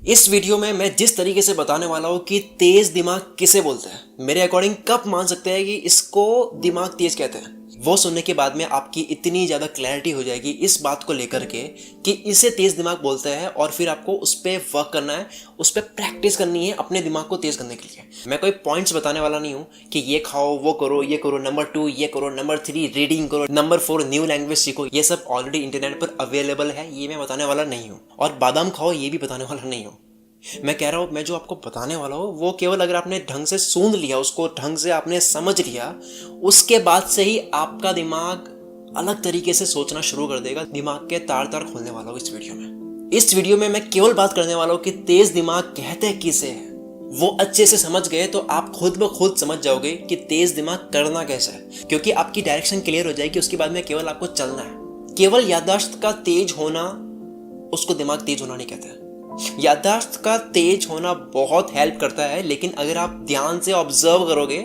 इस वीडियो में मैं जिस तरीके से बताने वाला हूँ कि तेज दिमाग किसे बोलते हैं, मेरे अकॉर्डिंग कब मान सकते हैं कि इसको दिमाग तेज कहते हैं, वो सुनने के बाद में आपकी इतनी ज़्यादा क्लैरिटी हो जाएगी इस बात को लेकर के कि इसे तेज दिमाग बोलते हैं। और फिर आपको उस पर वर्क करना है, उस पर प्रैक्टिस करनी है अपने दिमाग को तेज करने के लिए। मैं कोई पॉइंट्स बताने वाला नहीं हूँ कि ये खाओ, वो करो, ये करो, नंबर 2 ये करो, नंबर 3 रीडिंग करो, नंबर 4 न्यू लैंग्वेज सीखो। ये सब ऑलरेडी इंटरनेट पर अवेलेबल है, ये मैं बताने वाला नहीं हूँ। और बादाम खाओ ये भी बताने वाला नहीं हूँ। मैं कह रहा हूँ, मैं जो आपको बताने वाला हूँ वो केवल अगर आपने ढंग से सूंघ लिया, उसको ढंग से आपने समझ लिया, उसके बाद से ही आपका दिमाग अलग तरीके से सोचना शुरू कर देगा। दिमाग के तार तार खोलने वाला हूँ इस वीडियो में। इस वीडियो में मैं केवल बात करने वाला हूँ कि तेज दिमाग कहते किसे है। वो अच्छे से समझ गए तो आप खुद ब खुद समझ जाओगे कि तेज दिमाग करना कैसा है, क्योंकि आपकी डायरेक्शन क्लियर हो जाएगी। उसके बाद में केवल आपको चलना है। केवल याददाश्त का तेज होना उसको दिमाग तेज होना नहीं कहते। याददाश्त का तेज होना बहुत हेल्प करता है, लेकिन अगर आप ध्यान से ऑब्जर्व करोगे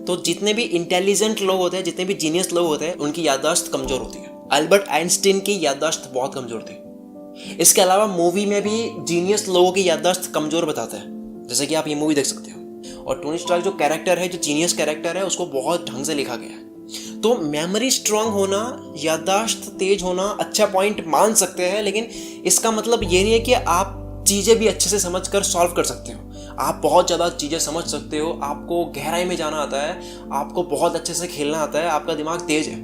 तो जितने भी इंटेलिजेंट लोग होते हैं, जितने भी जीनियस लोग होते हैं, उनकी याददाश्त कमजोर होती है। अल्बर्ट आइंस्टीन की याददाश्त बहुत कमजोर थी। इसके अलावा मूवी में भी जीनियस लोगों की याददाश्त कमजोर बताते हैं, जैसे कि आप ये मूवी देख सकते हो। और टोनी स्टार्क जो कैरेक्टर है, जो जीनियस कैरेक्टर है, उसको बहुत ढंग से लिखा गया है। तो मेमोरी स्ट्रांग होना, याददाश्त तेज होना अच्छा पॉइंट मान सकते हैं, लेकिन इसका मतलब ये नहीं है कि आप चीज़ें भी अच्छे से समझ कर सॉल्व कर सकते हो। आप बहुत ज़्यादा चीज़ें समझ सकते हो, आपको गहराई में जाना आता है, आपको बहुत अच्छे से खेलना आता है, आपका दिमाग तेज है,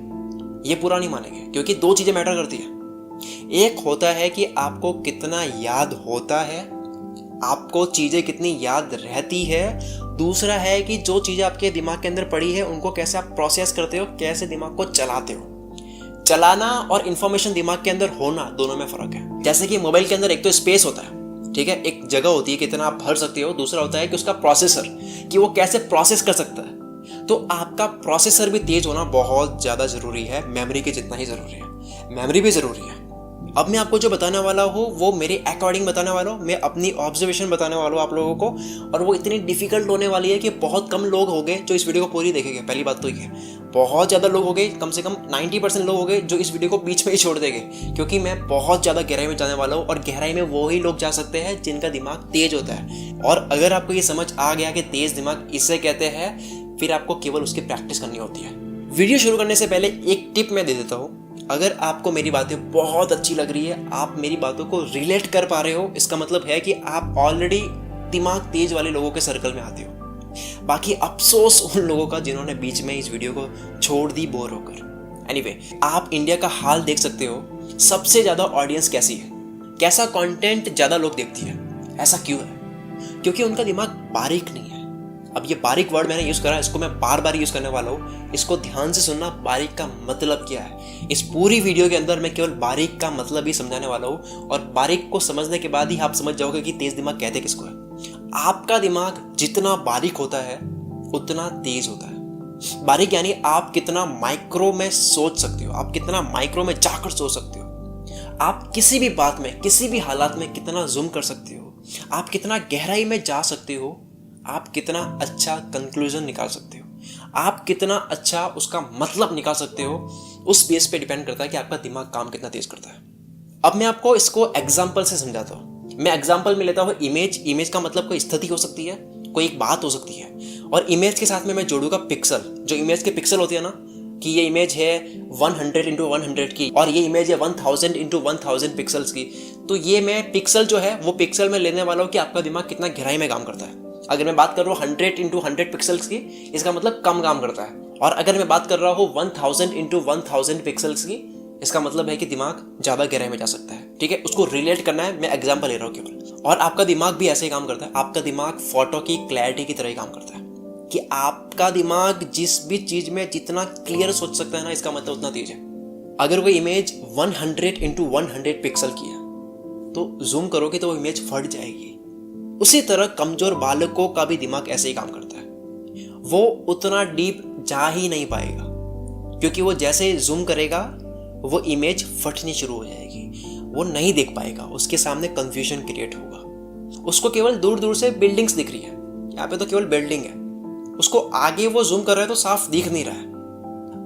ये पूरा नहीं मानेंगे। क्योंकि दो चीज़ें मैटर करती है। एक होता है कि आपको कितना याद होता है, आपको चीज़ें कितनी याद रहती है। दूसरा है कि जो चीज़ें आपके दिमाग के अंदर पड़ी है उनको कैसे आप प्रोसेस करते हो, कैसे दिमाग को चलाते हो। चलाना और इन्फॉर्मेशन दिमाग के अंदर होना, दोनों में फ़र्क है। जैसे कि मोबाइल के अंदर एक तो स्पेस होता है, ठीक है, एक जगह होती है कितना आप भर सकते हो। दूसरा होता है कि उसका प्रोसेसर, कि वो कैसे प्रोसेस कर सकता है। तो आपका प्रोसेसर भी तेज होना बहुत ज़्यादा ज़रूरी है, मेमोरी के जितना ही ज़रूरी है। मेमोरी भी ज़रूरी है। अब मैं आपको जो बताने वाला हूँ वो मेरे अकॉर्डिंग बताने वाला हूँ, मैं अपनी ऑब्जर्वेशन बताने वाला हूँ आप लोगों को। और वो इतनी डिफिकल्ट होने वाली है कि बहुत कम लोग होंगे जो इस वीडियो को पूरी देखेंगे। पहली बात तो ये, बहुत ज़्यादा लोग हो गए, कम से कम 90% लोग हो गए जो इस वीडियो को बीच में ही छोड़ देंगे, क्योंकि मैं बहुत ज़्यादा गहराई में जाने वाला हूँ। और गहराई में वो ही लोग जा सकते हैं जिनका दिमाग तेज होता है। और अगर आपको ये समझ आ गया कि तेज दिमाग इसे कहते हैं, फिर आपको केवल उसकी प्रैक्टिस करनी होती है। वीडियो शुरू करने से पहले एक टिप मैं दे देता हूँ। अगर आपको मेरी बातें बहुत अच्छी लग रही है, आप मेरी बातों को रिलेट कर पा रहे हो, इसका मतलब है कि आप ऑलरेडी दिमाग तेज वाले लोगों के सर्कल में आते हो। बाकी अफसोस उन लोगों का जिन्होंने बीच में इस वीडियो को छोड़ दी बोर होकर। एनीवे, आप इंडिया का हाल देख सकते हो, सबसे ज़्यादा ऑडियंस कैसी है, कैसा कंटेंट ज़्यादा लोग देखती है। ऐसा क्यों है? क्योंकि उनका दिमाग बारीक नहीं है। अब ये बारीक वर्ड मैंने यूज़ करा, इसको मैं बार बार यूज़ करने वाला हूँ। इसको ध्यान से सुनना, बारीक का मतलब क्या है। इस पूरी वीडियो के अंदर मैं केवल बारीक का मतलब ही समझाने वाला हूँ। और बारीक को समझने के बाद ही आप समझ जाओगे कि तेज दिमाग कहते किसको है। आपका दिमाग जितना बारीक होता है उतना तेज होता है। बारीक यानी आप कितना माइक्रो में सोच सकते हो, आप कितना माइक्रो में जाकर सोच सकते हो, आप किसी भी बात में, किसी भी हालात में कितना जूम कर सकते हो, आप कितना गहराई में जा सकते हो, आप कितना अच्छा कंक्लूजन निकाल सकते हो, आप कितना अच्छा उसका मतलब निकाल सकते हो। उस बेस पे डिपेंड करता है कि आपका दिमाग काम कितना तेज करता है। अब मैं आपको इसको एग्जाम्पल से समझाता हूँ। मैं एग्जाम्पल में लेता हूँ इमेज। इमेज का मतलब कोई स्थिति हो सकती है, कोई एक बात हो सकती है, और इमेज के साथ में मैं जोड़ूंगा पिक्सल। जो इमेज के पिक्सल होती है ना, कि ये इमेज है 100 × 100 की, और ये इमेज है 1000 × 1000 पिक्सल्स की। तो ये मैं पिक्सल जो है वो पिक्सल में लेने वाला हूँ कि आपका दिमाग कितना गहराई में काम करता है। अगर मैं बात कर रहा हूँ 100 × 100 पिक्सल्स की, इसका मतलब कम काम करता है। और अगर मैं बात कर रहा हूँ 1000 × 1000 पिक्सल्स की, इसका मतलब है कि दिमाग ज़्यादा गहराई में जा सकता है। ठीक है, उसको रिलेट करना है, मैं एग्जाम्पल ले रहा हूँ केवल। और आपका दिमाग भी ऐसे ही काम करता है। आपका दिमाग फोटो की क्लैरिटी की तरह ही काम करता है, कि आपका दिमाग जिस भी चीज़ में जितना क्लियर सोच सकता है ना, इसका मतलब उतना तेज है। अगर कोई इमेज 100 × 100 पिक्सल की है तो जूम करोगे तो वो इमेज फट जाएगी। उसी तरह कमजोर बालकों का भी दिमाग ऐसे ही काम करता है। वो उतना डीप जा ही नहीं पाएगा, क्योंकि वो जैसे जूम करेगा वो इमेज फटनी शुरू हो जाएगी, वो नहीं देख पाएगा, उसके सामने कंफ्यूजन क्रिएट होगा। उसको केवल दूर दूर से बिल्डिंग्स दिख रही है, यहाँ पे तो केवल बिल्डिंग है, उसको आगे वो जूम कर रहा है तो साफ दिख नहीं रहा है।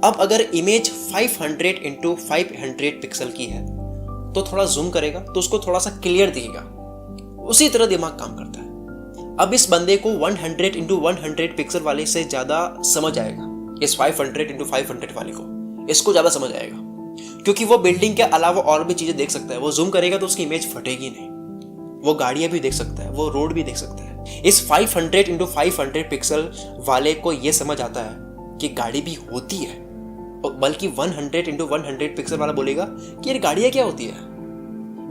अब अगर इमेज 500 × 500 पिक्सल की है तो थोड़ा जूम करेगा तो उसको थोड़ा सा क्लियर दिखेगा। उसी तरह दिमाग काम करता है। अब इस बंदे को 100 इंटू 100 पिक्सल वाले से ज़्यादा समझ आएगा, इस 500 इंटू 500 वाले को, इसको ज़्यादा समझ आएगा, क्योंकि वो बिल्डिंग के अलावा और भी चीज़ें देख सकता है। वो जूम करेगा तो उसकी इमेज फटेगी नहीं, वो गाड़ियाँ भी देख सकता है, वो रोड भी देख सकता है। इस 500 इंटू 500 पिक्सल वाले को ये समझ आता है कि गाड़ी भी होती है, बल्कि 100 इंटू 100 पिक्सल वाला बोलेगा कि यार गाड़ियाँ क्या होती है,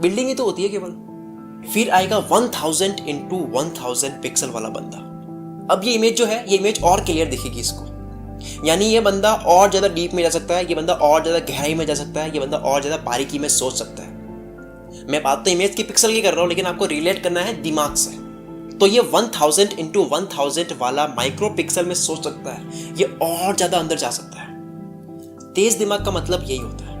बिल्डिंग ही तो होती है केवल। फिर आएगा 1000 इंटू 1000 पिक्सल वाला बंदा। अब ये इमेज जो है, ये इमेज और क्लियर दिखेगी इसको, यानी ये बंदा और ज़्यादा डीप में जा सकता है, ये बंदा और ज़्यादा गहराई में जा सकता है, ये बंदा और ज़्यादा बारीकी में सोच सकता है। मैं बात तो इमेज की पिक्सल की कर रहा हूँ, लेकिन आपको रिलेट करना है दिमाग से। तो ये 1000 इंटू 1000 वाला माइक्रो पिक्सल में सोच सकता है, ये और ज़्यादा अंदर जा सकता है। तेज दिमाग का मतलब यही होता है,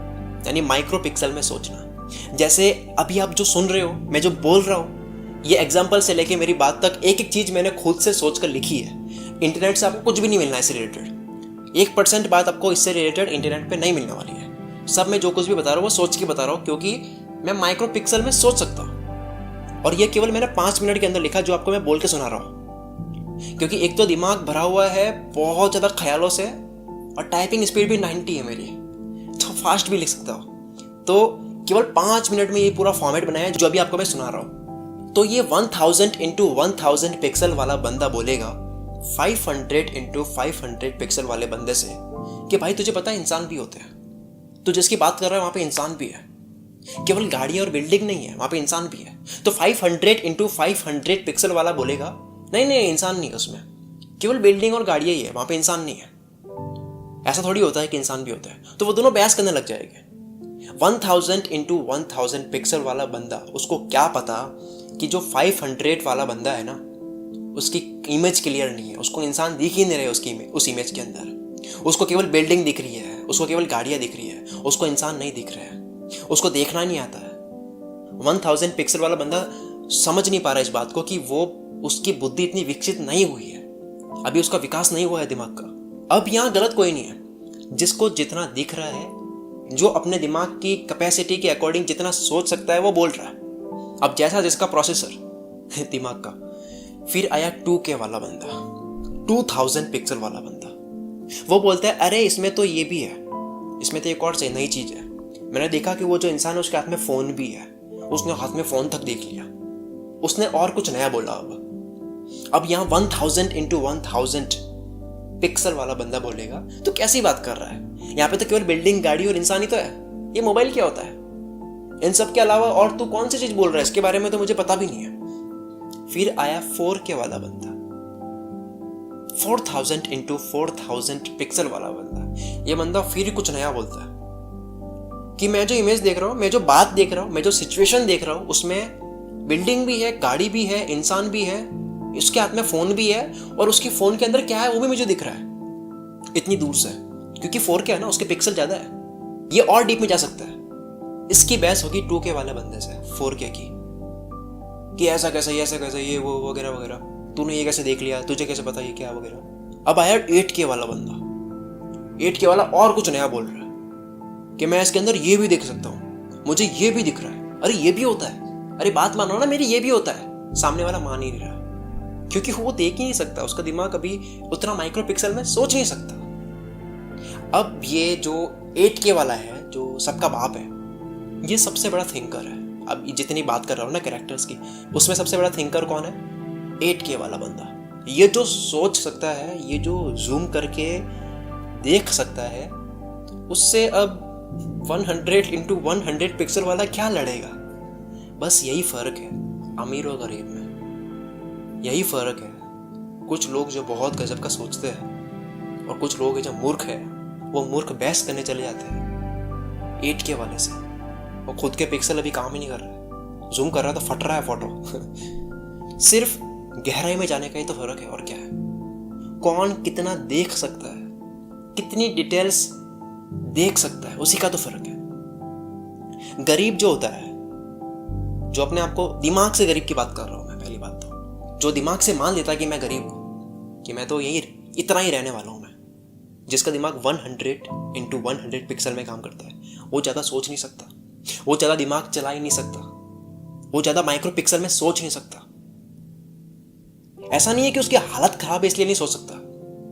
यानी माइक्रो पिक्सल में सोचना। जैसे अभी आप जो सुन रहे हो, मैं जो बोल रहा हूँ, ये एग्जाम्पल से लेके मेरी बात तक एक एक चीज़ मैंने खुद से सोच कर लिखी है। इंटरनेट से आपको कुछ भी नहीं मिलना है इससे रिलेटेड। 1% बात आपको इससे रिलेटेड इंटरनेट पे नहीं मिलने वाली है। सब मैं जो कुछ भी बता रहा हूँ वो सोच के बता रहा हूँ, क्योंकि मैं माइक्रो पिक्सल में सोच सकता हूँ। और ये केवल मैंने 5 मिनट के अंदर लिखा, जो आपको मैं बोल के सुना रहा हूँ। क्योंकि एक तो दिमाग भरा हुआ है बहुत ज़्यादा ख्यालों से, और टाइपिंग स्पीड भी 90 है मेरी, तो फास्ट भी लिख सकता हूँ। तो केवल 5 मिनट में ये पूरा फॉर्मेट बनाया है जो अभी आपको मैं सुना रहा हूँ। तो ये 1000 इंटू 1000 पिक्सल वाला बंदा बोलेगा 500 इंटू 500 पिक्सल वाले बंदे से कि भाई तुझे पता है इंसान भी होते हैं, तू जिसकी बात कर रहा है वहाँ पे इंसान भी है, केवल गाड़ियाँ और बिल्डिंग नहीं है, वहाँ पे इंसान भी है। तो 500 इंटू 500 पिक्सल वाला बोलेगा नहीं नहीं, इंसान नहीं है उसमें, केवल बिल्डिंग और गाड़ियाँ ही है, वहाँ पे इंसान नहीं है। ऐसा थोड़ी होता है कि इंसान भी होता है। तो वो दोनों बहस करने लग जाएंगे। 1000 इंटू 1000 पिक्सल वाला बंदा, उसको क्या पता कि जो 500 वाला बंदा है ना, उसकी इमेज क्लियर नहीं है, उसको इंसान दिख ही नहीं रहे उस इमेज के अंदर। उसको केवल बिल्डिंग दिख रही है, उसको केवल गाड़ियाँ दिख रही है, उसको इंसान नहीं दिख रहा है, उसको देखना नहीं आता है। 1000 पिक्सल वाला बंदा समझ नहीं पा रहा इस बात को कि वो, उसकी बुद्धि इतनी विकसित नहीं हुई है, अभी उसका विकास नहीं हुआ है दिमाग का। अब यहाँ गलत कोई नहीं है, जिसको जितना दिख रहा है, जो अपने दिमाग की कैपेसिटी के अकॉर्डिंग जितना सोच सकता है वो बोल रहा है। अब जैसा जिसका प्रोसेसर दिमाग का। फिर आया 2K वाला बंदा, 2000 पिक्सल वाला बंदा। वो बोलता है अरे इसमें तो ये भी है, इसमें तो एक और नई चीज़ है। मैंने देखा कि वो जो इंसान है उसके हाथ में फ़ोन भी है, उसने हाथ में फ़ोन तक देख लिया, उसने और कुछ नया बोला। अब यहाँ 1000 इंटू 1000 पिक्सल वाला बंदा बोलेगा तो कैसी बात कर रहा है, यहाँ पे तो केवल बिल्डिंग, गाड़ी और इंसान ही तो है, ये मोबाइल क्या होता है, इन सब के अलावा और तू कौन सी चीज बोल रहा है, इसके बारे में तो मुझे पता भी नहीं है। फिर आया 4K वाला बंदा, 4000 इंटू 4000 पिक्सल वाला बंदा। ये बंदा फिर कुछ नया बोलता है कि मैं जो इमेज देख रहा हूँ, मैं जो बात देख रहा हूँ, मैं जो सिचुएशन देख रहा हूँ, उसमें बिल्डिंग भी है, गाड़ी भी है, इंसान भी है, इसके हाथ में फोन भी है, और उसके फोन के अंदर क्या है वो भी मुझे दिख रहा है इतनी दूर से, क्योंकि 4K है ना, उसके पिक्सल ज्यादा है, ये और डीप में जा सकता है। इसकी बहस होगी 2K वाले बंदे से 4K की, कि ऐसा कैसा, ये वो वगैरह वगैरह, तूने ये कैसे देख लिया, तुझे कैसे पता ये क्या वगैरह। अब आया 8K वाला बंदा, 8K वाला और कुछ नया बोल रहा है कि मैं इसके अंदर ये भी देख सकता हूँ, मुझे ये भी दिख रहा है, अरे ये भी होता है, अरे बात मानो ना मेरी, ये भी होता है। सामने वाला मान ही नहीं रहा, क्योंकि वो देख ही नहीं सकता, उसका दिमाग अभी उतना माइक्रो पिक्सल में सोच नहीं सकता। अब ये जो 8K वाला है, जो सबका बाप है, ये सबसे बड़ा थिंकर है। अब जितनी बात कर रहा हूँ ना कैरेक्टर्स की, उसमें सबसे बड़ा थिंकर कौन है? 8K वाला बंदा। ये जो सोच सकता है, ये जो जूम करके देख सकता है, उससे अब 100 इंटू 100 पिक्सल वाला क्या लड़ेगा? बस यही फर्क है अमीर और गरीब में, यही फर्क है। कुछ लोग जो बहुत गजब का सोचते हैं और कुछ लोग जो मूर्ख है, वो मूर्ख बहस करने चले जाते हैं 8K वाले से, और खुद के पिक्सल अभी काम ही नहीं कर रहा है, जूम कर रहा तो फट रहा है फोटो। सिर्फ गहराई में जाने का ही तो फर्क है, और क्या है। कौन कितना देख सकता है, कितनी डिटेल्स देख सकता है, उसी का तो फर्क है। गरीब जो होता है, जो अपने आप को, दिमाग से गरीब की बात कर रहा हूं मैं, पहली बात तो, जो दिमाग से मान लेता है कि मैं गरीब हूं, कि मैं तो यही इतना ही रहने वाला हूं मैं, जिसका दिमाग 100 इंटू 100 पिक्सल में काम करता है, वो ज़्यादा सोच नहीं सकता, वो ज़्यादा दिमाग चला ही नहीं सकता, वो ज्यादा माइक्रो पिक्सल में सोच नहीं सकता। ऐसा नहीं है कि उसकी हालत खराब है इसलिए नहीं सोच सकता।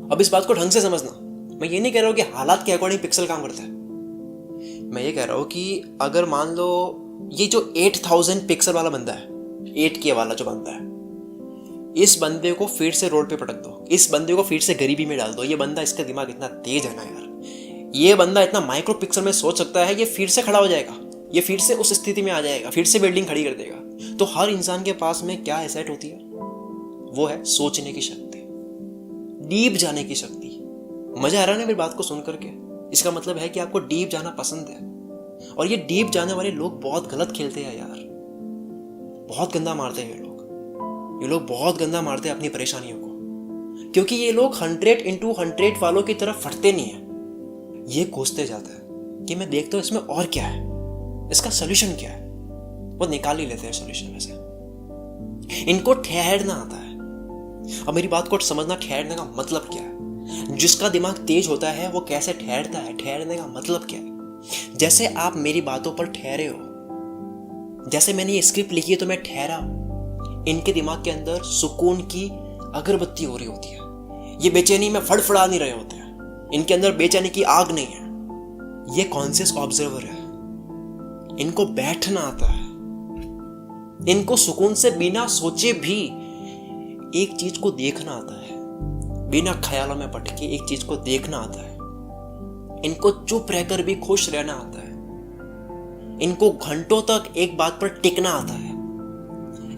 अब इस बात को ढंग से समझना, मैं ये नहीं कह रहा हूं कि हालात के अकॉर्डिंग पिक्सल काम करता है। मैं ये कह रहा हूं कि अगर मान लो ये जो 8000 पिक्सल वाला बंदा है, 8K वाला जो बंदा है, इस बंदे को फिर से रोड पे पटक दो, इस बंदे को फिर से गरीबी में डाल दो। ये बंदा, इसका दिमाग इतना तेज है ना यार, ये बंदा इतना माइक्रो पिक्सल में सोच सकता है, ये फिर से खड़ा हो जाएगा, ये फिर से उस स्थिति में आ जाएगा, फिर से बिल्डिंग खड़ी कर देगा। तो हर इंसान के पास में क्या एसेट होती है? वो है सोचने की शक्ति, डीप जाने की शक्ति। मजा आ रहा है ना मेरी बात को सुन करके? इसका मतलब है कि आपको डीप जाना पसंद है। और ये डीप जाने वाले लोग बहुत गलत खेलते हैं यार, बहुत गंदा मारते हैं ये लोग बहुत गंदा मारते हैं अपनी परेशानियों को। क्योंकि ये लोग 100x100 वालों की तरफ फटते नहीं है, ये कोसते जाते हैं कि मैं देखता हूं इसमें और क्या है, इसका सोल्यूशन क्या है, वो निकाल ही लेते हैं सोल्यूशन में से। इनको ठहरना आता है। अब मेरी बात को समझना, ठहरने का मतलब क्या है। जिसका दिमाग तेज होता है वो कैसे ठहरता है, ठहरने का मतलब क्या है। जैसे आप मेरी बातों पर ठहरे हो, जैसे मैंने ये स्क्रिप्ट लिखी है तो मैं ठहरा हूं। इनके दिमाग के अंदर सुकून की अगरबत्ती हो रही होती है, ये बेचैनी में फड़फड़ा नहीं रहे होते हैं, इनके अंदर बेचैनी की आग नहीं है। ये कॉन्शियस ऑब्जर्वर है, इनको बैठना आता है, इनको सुकून से बिना सोचे भी एक चीज को देखना आता है, बिना ख्यालों में भटके एक चीज को देखना आता है। इनको चुप रहकर भी खुश रहना आता है, इनको घंटों तक एक बात पर टिकना आता है।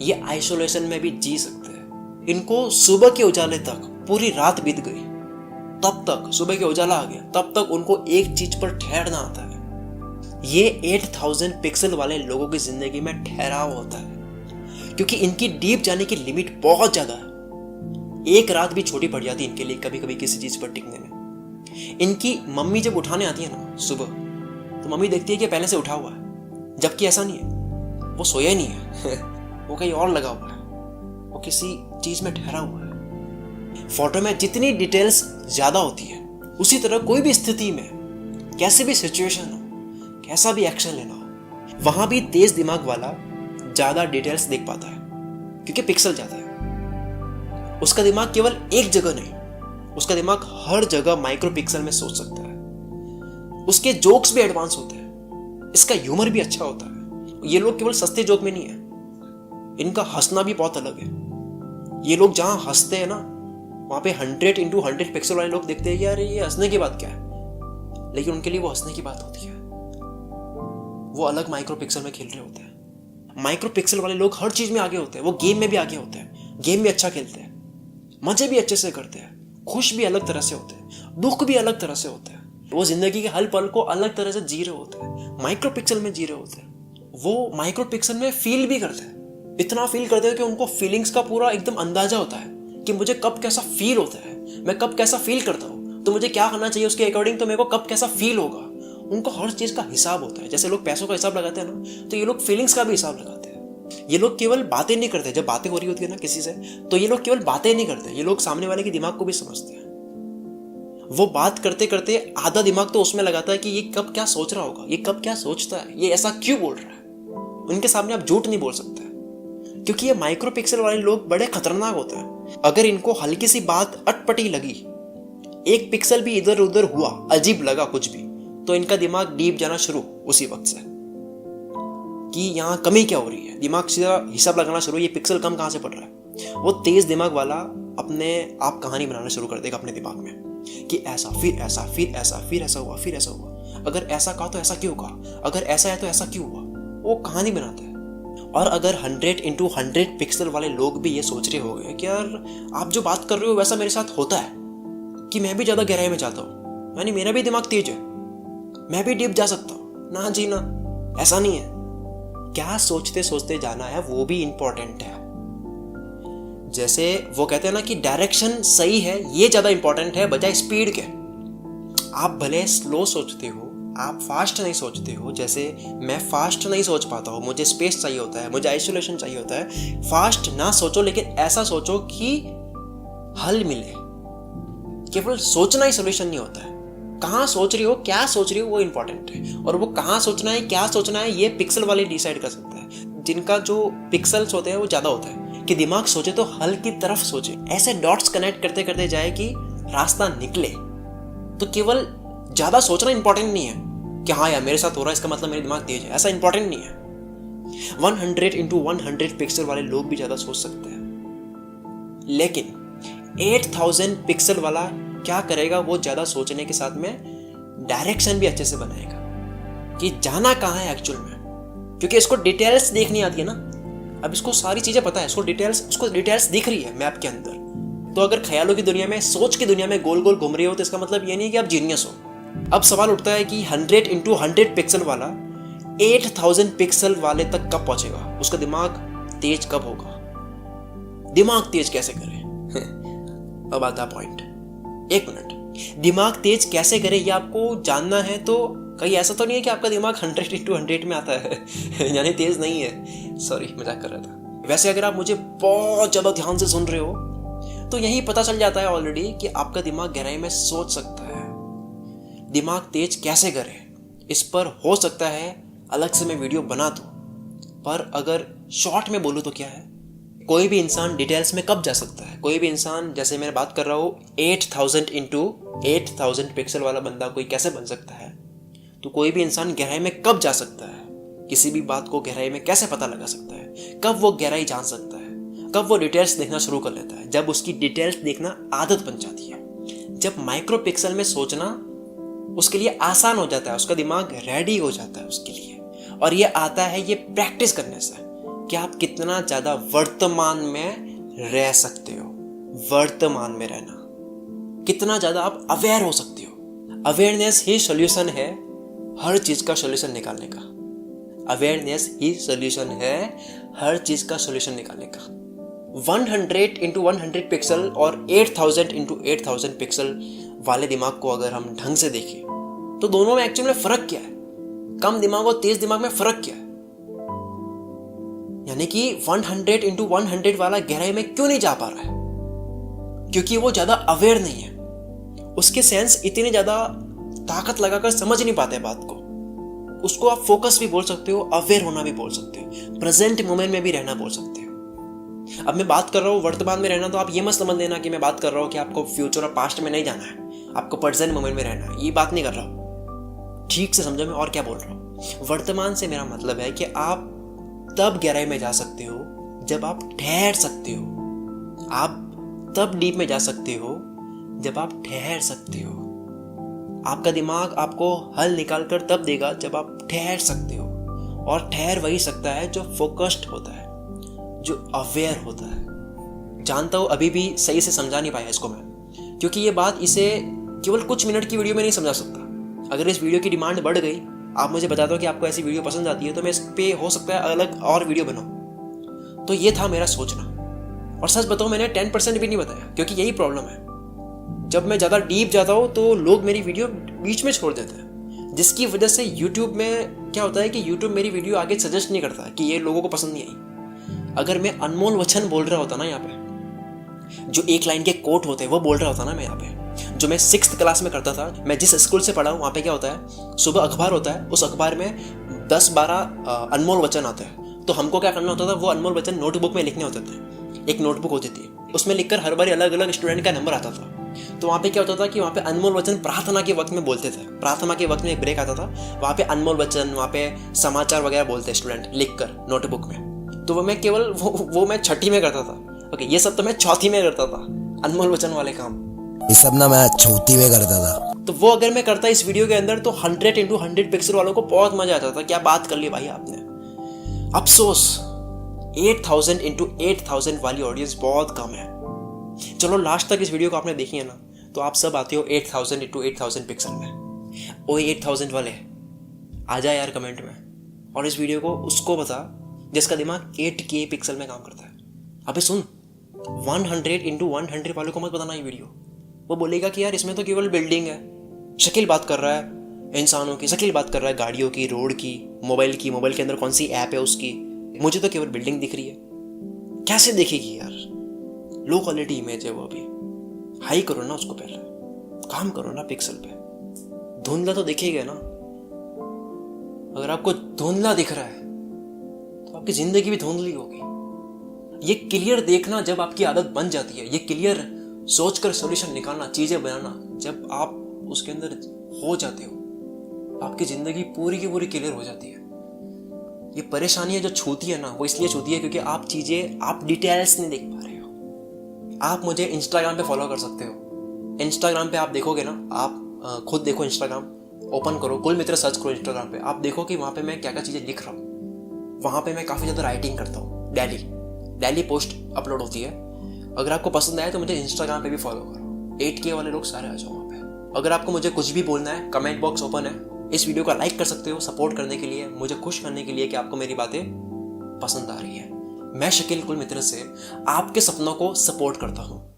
ये आइसोलेशन में भी जी सकते हैं। इनको सुबह के उजाले तक, पूरी रात बीत गई तब तक, सुबह के उजाला आ गया तब तक उनको एक चीज पर ठहरना आता है। ये 8000 पिक्सल वाले लोगों की जिंदगी में ठहराव होता है, क्योंकि इनकी डीप जाने की लिमिट बहुत ज्यादा है। एक रात भी छोटी पड़ जाती है इनके लिए कभी कभी किसी चीज पर टिकने में। इनकी मम्मी जब उठाने आती है ना सुबह, तो मम्मी देखती है कि पहले से उठा हुआ है, जबकि ऐसा नहीं है, वो सोया ही नहीं है वो कहीं और लगा हुआ है, वो किसी चीज में ठहरा हुआ है। फोटो में जितनी डिटेल्स ज्यादा होती है, उसी तरह कोई भी स्थिति में, कैसे भी सिचुएशन हो, कैसा भी एक्शन लेना हो, वहां भी तेज दिमाग वाला ज्यादा डिटेल्स देख पाता है, क्योंकि पिक्सल ज्यादा है। उसका दिमाग केवल एक जगह नहीं, उसका दिमाग हर जगह माइक्रो पिक्सल में सोच सकता है। उसके जोक्स भी एडवांस होते हैं, इसका ह्यूमर भी अच्छा होता है। ये लोग केवल सस्ते जोक में नहीं है, इनका हंसना भी बहुत अलग है। ये लोग जहां हंसते हैं ना, वहां पे 100x100 पिक्सल वाले लोग देखते हैं कि यार ये हंसने की बात क्या है, लेकिन उनके लिए वो हंसने की बात होती है। वो अलग माइक्रो पिक्सल में खेल रहे होते हैं। माइक्रो पिक्सल वाले लोग हर चीज में आगे होते हैं, वो गेम में भी आगे होते हैं, गेम भी अच्छा खेलते हैं, मजे भी अच्छे से करते हैं, खुश भी अलग तरह से होते हैं, दुख भी अलग तरह से होते हैं। वो जिंदगी के हर पल को अलग तरह से जी रहे होते हैं, माइक्रो पिक्सल में जी रहे होते हैं। वो माइक्रो पिक्सल में फील भी करते हैं, इतना फील करते हैं कि उनको फीलिंग्स का पूरा एकदम अंदाजा होता है कि मुझे कब कैसा फील होता है, मैं कब कैसा फील करता हूँ, तो मुझे क्या करना चाहिए उसके अकॉर्डिंग, तो मेरे को कब कैसा फील होगा। उनको हर चीज का हिसाब होता है। जैसे लोग पैसों का हिसाब लगाते हैं ना, तो ये लोग फीलिंग्स का भी हिसाब लगाते हैं। ये लोग केवल बातें नहीं करते, जब बातें हो रही होती है ना किसी से, तो ये लोग केवल बातें नहीं करते, ये लोग सामने वाले के दिमाग को भी समझते हैं। वो बात करते करते आधा दिमाग तो उसमें लगाता है कि ये कब क्या सोच रहा होगा, ये कब क्या सोचता है, ये ऐसा क्यों बोल रहा है। उनके सामने आप झूठ नहीं बोल सकते, क्योंकि ये माइक्रो पिक्सल वाले लोग बड़े खतरनाक होते हैं। अगर इनको हल्की सी बात अटपटी लगी, एक पिक्सल भी इधर उधर हुआ, अजीब लगा कुछ भी, तो इनका दिमाग डीप जाना शुरू उसी वक्त से कि यहाँ कमी क्या हो रही है। दिमाग सीधा हिसाब लगाना शुरू, ये पिक्सल कम कहाँ से पड़ रहा है। वो तेज दिमाग वाला अपने आप कहानी बनाना शुरू कर देगा अपने दिमाग में कि ऐसा, फिर ऐसा, फिर ऐसा, फिर ऐसा हुआ, फिर ऐसा हुआ, अगर ऐसा कहा तो ऐसा क्यों कहा, अगर ऐसा है तो ऐसा क्यों हुआ। वो कहानी बनाता है। और अगर 100x100 पिक्सल वाले लोग भी ये सोच रहे हो गए कि यार आप जो बात कर रहे हो वैसा मेरे साथ होता है, कि मैं भी ज्यादा गहराई में जाता हूँ, यानी मेरा भी दिमाग तेज है, मैं भी डीप जा सकता हूँ, ना जी ना, ऐसा नहीं है। क्या सोचते सोचते जाना है वो भी इंपॉर्टेंट है। जैसे वो कहते हैं ना कि डायरेक्शन सही है, ये ज्यादा इंपॉर्टेंट है बजाय स्पीड के। आप भले स्लो सोचते हो, आप फास्ट नहीं सोचते हो। जैसे मैं फास्ट नहीं सोच पाता हूँ, मुझे स्पेस चाहिए होता है, मुझे आइसोलेशन चाहिए होता है। फास्ट ना सोचो, लेकिन ऐसा सोचो कि हल मिले। केवल सोचना ही सोल्यूशन नहीं होता है। कहाँ सोच रही हो, क्या सोच रही हो, वो इंपॉर्टेंट है। और वो कहाँ सोचना है, क्या सोचना है, ये पिक्सल वाले डिसाइड कर सकता है। जिनका जो पिक्सल्स होते हैं वो ज़्यादा होता है, कि दिमाग सोचे तो हल की तरफ सोचे, ऐसे डॉट्स कनेक्ट करते करते जाए कि रास्ता निकले। तो केवल ज़्यादा सोचना इंपॉर्टेंट नहीं है कि हाँ यार मेरे साथ हो रहा है इसका मतलब मेरे दिमाग तेज है, ऐसा इंपॉर्टेंट नहीं है। 100 into 100 पिक्सल वाले लोग भी ज़्यादा सोच सकते हैं, लेकिन 8000 पिक्सल वाला क्या करेगा, वो ज़्यादा सोचने के साथ में डायरेक्शन भी अच्छे से बनाएगा कि जाना कहाँ है एक्चुअल में, क्योंकि इसको डिटेल्स देखनी आती है ना। अब इसको सारी चीज़ें पता है, उसको डिटेल्स दिख रही है मैप के अंदर। तो अगर ख्यालों की दुनिया में, सोच की दुनिया में गोल गोल घूम रही हो तो इसका मतलब ये नहीं कि आप जीनियस हो। अब सवाल उठता है कि 100 into 100 पिक्सल वाला 8000 पिक्सल वाले तक कब पहुंचेगा, उसका दिमाग तेज कब होगा, दिमाग तेज कैसे करे। अब आता पॉइंट, एक मिनट, दिमाग तेज कैसे करे ये आपको जानना है तो कहीं ऐसा तो नहीं है कि आपका दिमाग 100 into 100 में आता है यानी तेज नहीं है, सॉरी मजाक कर रहा था। वैसे अगर आप मुझे बहुत ज़्यादा ध्यान से सुन रहे हो तो यही पता चल जाता है ऑलरेडी कि आपका दिमाग गहराई में सोच सकता है। दिमाग तेज कैसे करे इस पर हो सकता है अलग से मैं वीडियो बना दूं, पर अगर शॉर्ट में बोलूं तो क्या है, कोई भी इंसान डिटेल्स में कब जा सकता है। कोई भी इंसान, जैसे मैं बात कर रहा हूँ 8000 into 8000 पिक्सल वाला बंदा कोई कैसे बन सकता है, तो कोई भी इंसान गहराई में कब जा सकता है, किसी भी बात को गहराई में कैसे पता लगा सकता है, कब वो गहराई जान सकता है, कब वो डिटेल्स देखना शुरू कर लेता है, जब उसकी डिटेल्स देखना आदत बन जाती है, जब माइक्रो पिक्सल में सोचना उसके लिए आसान हो जाता है, उसका दिमाग रेडी हो जाता है उसके लिए। और ये आता है ये प्रैक्टिस करने से कि आप कितना ज़्यादा वर्तमान में रह सकते हो, वर्तमान में रहना, कितना ज़्यादा आप अवेयर हो सकते हो। अवेयरनेस ही सॉल्यूशन है हर चीज़ का सॉल्यूशन निकालने का। अवेयरनेस ही सॉल्यूशन है हर चीज़ का सॉल्यूशन निकालने का। 100 into 100 पिक्सल और 8000 into 8000 पिक्सल वाले दिमाग को अगर हम ढंग से देखें तो दोनों में एक्चुअली फ़र्क क्या है, कम दिमाग और तेज दिमाग में फ़र्क क्या है। यानी कि 100 into 100 वाला गहराई में क्यों नहीं जा पा रहा है, क्योंकि वो ज़्यादा अवेयर नहीं है, उसके सेंस इतने ज़्यादा ताकत लगाकर समझ नहीं पाते बात को। उसको आप फोकस भी बोल सकते हो, अवेयर होना भी बोल सकते हो, प्रेजेंट मोमेंट में भी रहना बोल सकते हो। अब मैं बात कर रहा हूँ वर्तमान में रहना, तो आप ये मत समझ लेना कि मैं बात कर रहा हूँ कि आपको फ्यूचर और पास्ट में नहीं जाना है, आपको प्रेजेंट मोमेंट में रहना है, ये बात नहीं कर रहा हूँ। ठीक से समझो मैं और क्या बोल रहा हूँ। वर्तमान से मेरा मतलब है कि आप तब गहराई में जा सकते हो जब आप ठहर सकते हो, आप तब डीप में जा सकते हो जब आप ठहर सकते हो। आपका दिमाग आपको हल निकाल कर तब देगा जब आप ठहर सकते हो, और ठहर वही सकता है जो फोकस्ड होता है, जो अवेयर होता है। जानता हूँ अभी भी सही से समझा नहीं पाया इसको मैं, क्योंकि ये बात इसे केवल कुछ मिनट की वीडियो में नहीं समझा सकता। अगर इस वीडियो की डिमांड बढ़ गई, आप मुझे बता दो कि आपको ऐसी वीडियो पसंद आती है, तो मैं इस पे हो सकता है अलग और वीडियो बनाऊँ। तो ये था मेरा सोचना, और सच बताऊँ मैंने 10% भी नहीं बताया, क्योंकि यही प्रॉब्लम है। जब मैं ज़्यादा डीप जाता हूँ तो लोग मेरी वीडियो बीच में छोड़ देते हैं, जिसकी वजह से यूट्यूब में क्या होता है कि यूट्यूब मेरी वीडियो आगे सजेस्ट नहीं करता कि ये लोगों को पसंद नहीं आई। अगर मैं अनमोल वचन बोल रहा होता ना यहाँ पे, जो एक लाइन के कोट होते हैं वो बोल रहा होता ना मैं यहाँ पे, जो मैं 6th क्लास में करता था, मैं जिस स्कूल से पढ़ा हूँ वहाँ पे क्या होता है, सुबह अखबार होता है, उस अखबार में 10-12 अनमोल वचन आते हैं। तो हमको क्या करना होता था, वो अनमोल वचन नोटबुक में लिखने होते थे। एक नोटबुक होती थी, उसमें लिखकर हर बार अलग अलग स्टूडेंट का नंबर आता था। तो वहाँ पे क्या होता था कि वहाँ पे अनमोल वचन प्रार्थना के वक्त में बोलते थे। प्रार्थना के वक्त में एक ब्रेक आता था, वहाँ पे अनमोल वचन, वहाँ पे समाचार वगैरह बोलते स्टूडेंट लिखकर नोटबुक में। तो वो मैं केवल वो मैं 6ठी में करता था। ओके, ये सब तो मैं 4थी में करता था, अनमोल वचन वाले काम ये सब ना मैं 4थी में करता था। तो वो अगर मैं करता इस वीडियो के अंदर तो 100 into 100 पिक्सल वालों को बहुत मजा आता था। क्या बात कर ली भाई आपने। अफसोस 8000 into 8000 वाली ऑडियंस बहुत कम है। चलो लास्ट तक इस वीडियो को आपने देखी है ना, तो आप सब आते हो 8000 into 8000 पिक्सल में। ओ 8000 वाले आ जा यार कमेंट में, और इस वीडियो को उसको बता जिसका दिमाग 8K पिक्सल में काम करता है। अबे सुन, 100 into 100 वालों को मत बताना ये वीडियो। वो बोलेगा कि यार इसमें तो केवल बिल्डिंग है, शकील बात कर रहा है इंसानों की, शकील बात कर रहा है गाड़ियों की, रोड की, मोबाइल के अंदर कौन सी ऐप है उसकी, मुझे तो केवल बिल्डिंग दिख रही है। कैसे देखेगी यार, लो क्वालिटी इमेज है वो। अभी हाई करो ना उसको, पहले काम करो ना पिक्सल पे। धुंधला तो दिखेगा ना। अगर आपको धुंधला दिख रहा है तो आपकी जिंदगी भी धुंधली होगी। ये क्लियर देखना जब आपकी आदत बन जाती है, ये क्लियर सोचकर सॉल्यूशन निकालना, चीजें बनाना, जब आप उसके अंदर हो जाते हो, आपकी जिंदगी पूरी की पूरी क्लियर हो जाती है। ये परेशानियां जो छूती है ना, वो इसलिए छूती है क्योंकि आप चीजें, आप डिटेल्स नहीं देख पा रहे हो। आप मुझे इंस्टाग्राम पे फॉलो कर सकते हो। इंस्टाग्राम पे आप देखोगे ना, आप खुद देखो, इंस्टाग्राम ओपन करो, कुल मित्र सर्च करो इंस्टाग्राम पे, आप देखो कि वहाँ पे मैं क्या क्या चीज़ें लिख रहा हूँ। वहाँ पे मैं काफ़ी ज़्यादा राइटिंग करता हूँ, डेली पोस्ट अपलोड होती है। अगर आपको पसंद आए तो मुझे इंस्टाग्राम पे भी फॉलो करो। 8K वाले लोग सारे आ जाओ वहाँ पे। अगर आपको मुझे कुछ भी बोलना है, कमेंट बॉक्स ओपन है। इस वीडियो को लाइक कर सकते हो सपोर्ट करने के लिए, मुझे खुश करने के लिए कि आपको मेरी बातें पसंद आ रही है। मैं शकील कुल मित्र से आपके सपनों को सपोर्ट करता हूँ।